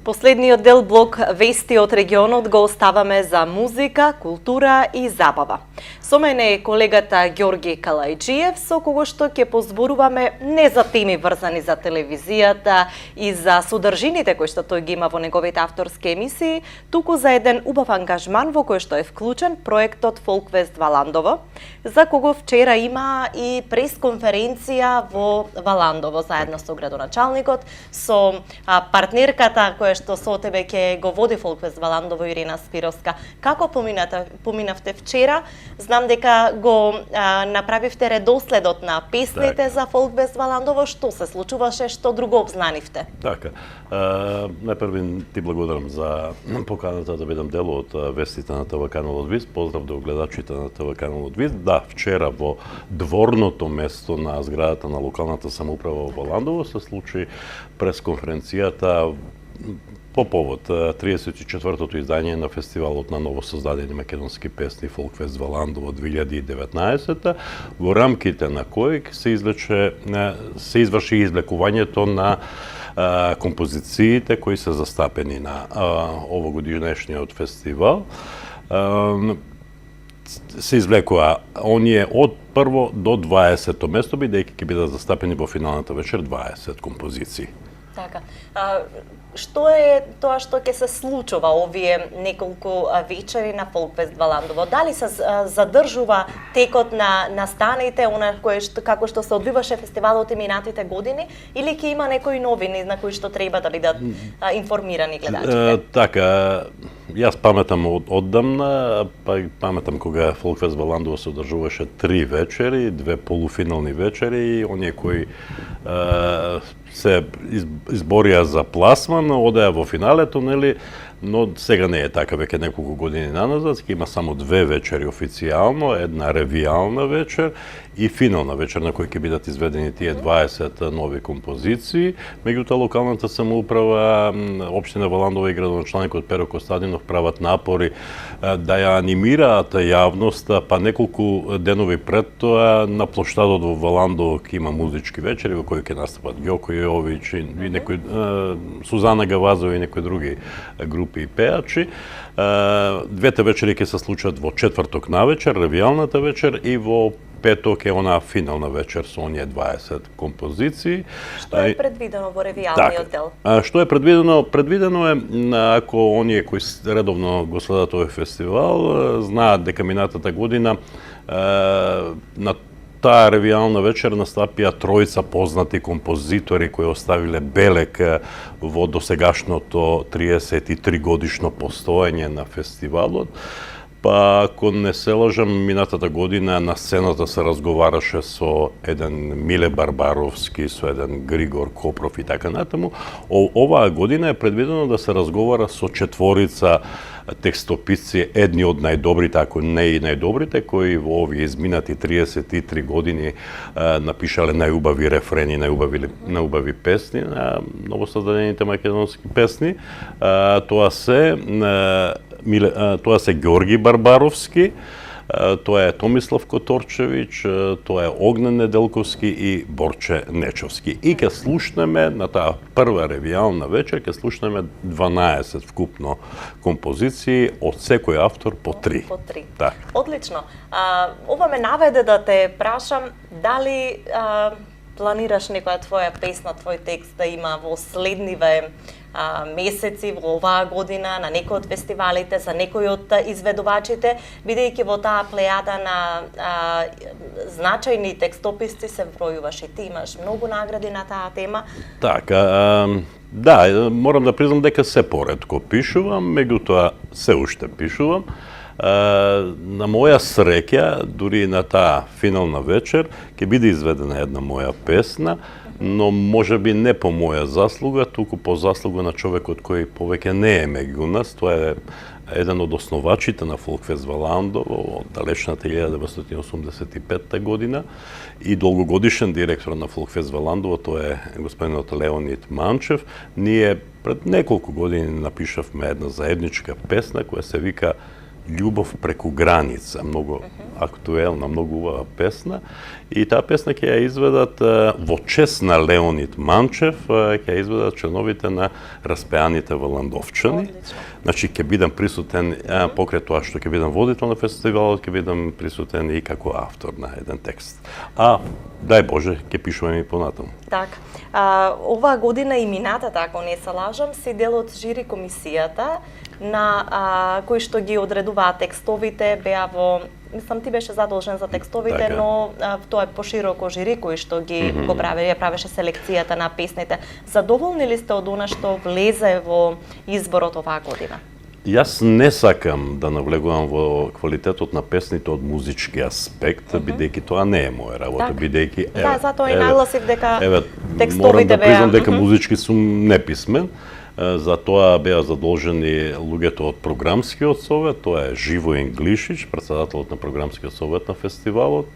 Последниот дел блок Вести од регионот го оставаме за музика, култура и забава. Со мене е колегата Ѓорги Калајджиев, со кого што ќе позборуваме не за теми врзани за телевизијата и за содржините кои што тој ги има во неговите авторски емисии, туку за еден убав ангажман во кој што е вклучен проектот Фолквест Валандово, за кого вчера има и пресконференција во Валандово заедно со градоначалникот, со партнерката која што со тебе ќе го води Фолквест Валандово, Ирина Спировска. Како поминавте вчера? Знам дека го направивте редоследот на песните за Фолквест Валандово. Што се случуваше, што друго обзнанивте? Така, најпрви ти благодарам за поканата да бидам дел од вестите на ТВ каналот ВИС. Поздрав до гледачите на ТВ каналот ВИС. Да, вчера во дворното место на зградата на локалната самоуправа во Валандово се случи пресконференцијата по повод 34-тото издание на фестивалот на новосоздадени македонски песни Фолквест Валандово 2019, во рамките на кој се изврши извлекувањето на композициите кои се застапени на овогодишниот фестивал. Се извлекува оние од прво до 20-то место, бидејќи ќе бидат застапени во финалната вечер 20 композиции. Така. Што е тоа што ќе се случува овие неколку вечери на Фолквест Валандово? Дали се задржува текот на настаните, она како што се одвиваше фестивалот и минатите години, или ќе има некои новини на кои што треба да бидат информирани гледачите? Така, јас паметам оддамна, па паметам кога Фолквест Валандово се одржуваше 3 вечери, 2 полуфинални вечери, и оние кои се изборија за пласман, одеа во финалето, нели, но сега не е така, веќе неколку години наназад, ќе има само 2 вечери официјално, една ревијална вечер и финална вечер на кој ќе бидат изведени тие 20 нови композиции. Меѓутоа, локалната самоуправа, општина Валандово и градоначалникот Перо Костадинов прават напори да ја анимираат јавноста, па неколку денови пред тоа на плоштадот во Валандово ќе има музички вечери во кои ќе настапат Ѓоко Јович и некои Сузана Гавазова и некои други групи и пеачи. Двете вечери ќе се случат во четврток навечер, ревијалната вечер, и во петок е она финална вечер со оние 20 композиции. Што е предвидено во ревијалниот дел? Што е предвидено? Предвидено е, ако оние кои редовно го следат овој фестивал, знаат дека минатата година на таа ревијална вечер настапија тројца познати композитори кои оставиле белек во досегашното 33 годишно постоење на фестивалот. Па, ако не се лажам, минатата година на сцената се разговараше со еден Миле Барбаровски, со еден Григор Копров и така натаму. Оваа година е предвидено да се разговара со четворица текстописци, едни од најдобрите, ако не и најдобрите, кои во овие изминати 33 години напишале најубави рефрени, најубави песни, на новосоздадените македонски песни. Тоа се Ѓорги Барбаровски, тоа е Томислав Которчевиќ, тоа е Огнен Неделковски и Борче Нечовски. И ќе слушнеме на таа прва ревијална вечер, ќе слушнеме 12 вкупно композиции од секој автор по 3. По 3. Так. Одлично. Ова ме наведе да те прашам дали планираш некоја твоја песна, твој текст да има во следниве месеци во оваа година на некој од фестивалите, за некој од изведувачите, бидејќи во таа плејада на значајни текстописци се вбројуваш и ти имаш многу награди на таа тема. Така, да, морам да признам дека се поретко пишувам, меѓутоа се уште пишувам. На моја среќа, дури на таа финална вечер, ќе биде изведена една моја песна, но може би не по моја заслуга, туку по заслуга на човекот кој повеќе не е меѓу нас. Тоа е еден од основачите на Фолквест Валандово од далечната 1985 година и долгогодишен директор на Фолквест Валандово, тоа е господинот Леонид Манчев. Ние пред неколку години напишавме една заедничка песна која се вика Љубов преку граница, многу актуелна, многу убава песна. И таа песна ќе ја изведат во чест на Леонид Манчев, ќе ја изведат членовите на Распеаните Валандовчани. Значи ќе бидам присутен покрај тоа што ќе бидам водител на фестивалот, ќе бидам присутен и како автор на еден текст. А дај Боже, ќе пишуваме и понатаму. Така. Оваа година и минатата, ако не се лажам, си дел од жири комисијата на кои што ги одредуваат текстовите, беа во, мислам ти беше задолжен за текстовите, така, но тоа е пошироко жири кои што ги го правеше селекцијата на песните. Задоволни ли сте од она што влезе во изборот оваа година? Јас не сакам да навлегувам во квалитетот на песните од музички аспект, бидејќи тоа не е моја работа, бидејќи да, затоа и нагласив дека текстовите морам да признам беа дека музички сум неписмен. За тоа беа задолжени луѓето од програмскиот совет, тоа е Живо Инглишич, претседателот на програмскиот совет на фестивалот,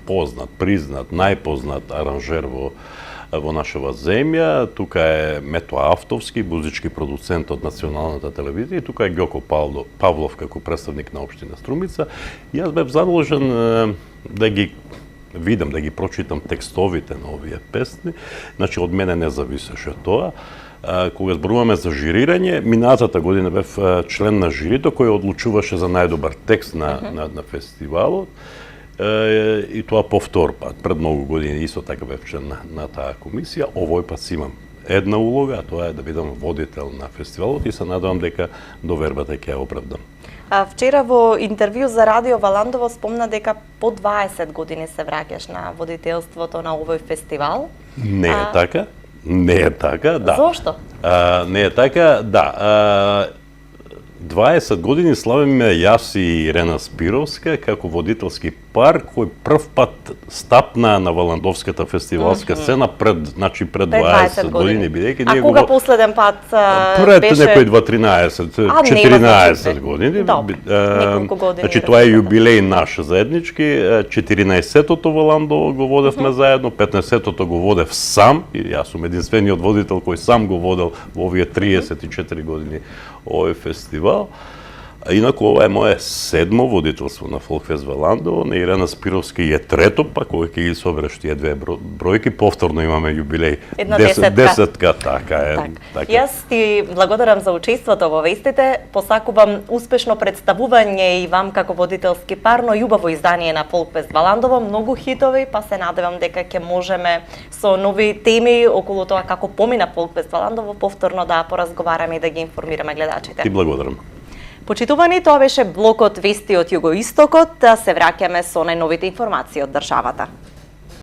познат, признат, најпознат аранжер во нашава земја, тука е Мето Автовски, музички продуцент од националната телевизија, и тука е Ѓоко Павлов како представник на општина Струмица. Јас бев задолжен да ги видам, да ги прочитам текстовите на овие песни, значи од мене не зависеше тоа. Кога зборуваме за жирирање, минатата година бев член на жирито кој одлучуваше за најдобар текст на фестивалот. И тоа по втор пат, пред многу години исто така бев член на таа комисија. Овој пат си имам една улога, а тоа е да бидам водител на фестивалот и се надевам дека довербата ќе ја оправдам. Вчера во интервју за Радио Валандово спомна дека по 20 години се враќаш на водителството на овој фестивал. Не е така. Не е така, да. Зошто? Не е така, да. 20 години славиме јас и Ирена Спировска како водителски пар кој прв пат стапна на Валандовската фестивалска сцена пред 20 години, бидејќи ние кога последен пат пред беше некои 14 години. Неколку години. Значи тоа е јубилеј наш заеднички, 14-тото Валандово го водевме заедно, 15-тото го водев сам, и јас сум единствениот водител кој сам го водел во овие 34 години овој фестивал. А инаку ова е моје 7-мо водителство на Фолкфест Валандово, на Ирена Спировски е трето, па кога ќе ги собереш тие две бројки, повторно имаме јубилеј. Една десетка, така е. Така. Јас ти благодарам за учеството во вестите, посакувам успешно представување и вам како водителски пар, но љубаво издание на Фолкфест Валандово, многу хитови, па се надевам дека ќе можеме со нови теми околу тоа како помина Фолкфест Валандово повторно да поразговараме и да ги информираме гледачите. Ти благодарам. Почитувани, тоа беше блокот Вести од Југоистокот. Се враќаме со најновите информации од државата.